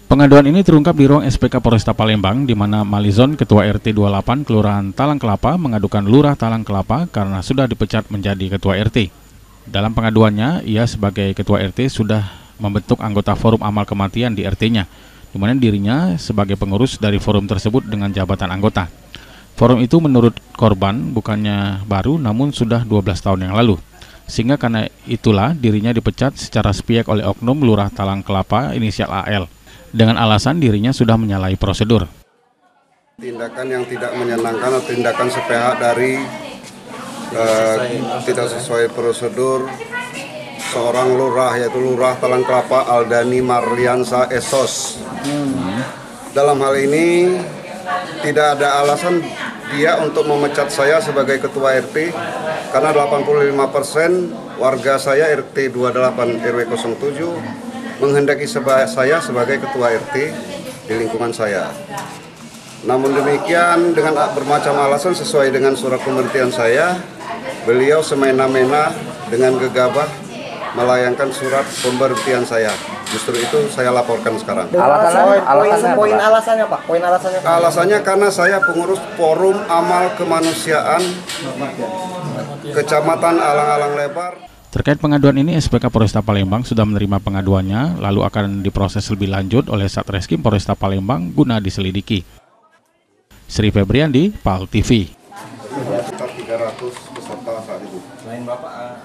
Pengaduan ini terungkap di ruang SPK Polresta Palembang, di mana Malizon, Ketua RT 28 Kelurahan Talang Kelapa, mengadukan Lurah Talang Kelapa karena sudah dipecat menjadi Ketua RT. Dalam pengaduannya, ia sebagai Ketua RT sudah membentuk anggota forum amal kematian di RT-nya, di mana dirinya sebagai pengurus dari forum tersebut dengan jabatan anggota. Forum itu menurut korban bukannya baru, namun sudah 12 tahun yang lalu. Sehingga karena itulah dirinya dipecat secara sepihak oleh oknum Lurah Talang Kelapa inisial AL, dengan alasan dirinya sudah menyalahi prosedur. Tindakan yang tidak menyenangkan atau tindakan sepihak dari tidak sesuai prosedur seorang lurah, yaitu Lurah Talang Kelapa Aldani Marliansa Esos. Dalam hal ini tidak ada alasan dia untuk memecat saya sebagai ketua RT karena 85% warga saya RT 28 RW 07 menghendaki saya sebagai ketua RT di lingkungan saya. Namun demikian, dengan bermacam alasan sesuai dengan surat pemberhentian saya, beliau semena-mena dengan gegabah melayangkan surat pemberhentian saya. Justru itu saya laporkan sekarang. Alasannya Pak? Alasannya karena saya pengurus Forum Amal Kemanusiaan Kecamatan Alang-Alang Lebar. Terkait pengaduan ini, SPK Polresta Palembang sudah menerima pengaduannya, lalu akan diproses lebih lanjut oleh Satreskrim Polresta Palembang guna diselidiki. Sri Febriandi, PAL TV. Sekitar 300 peserta saat itu. Selain Bapak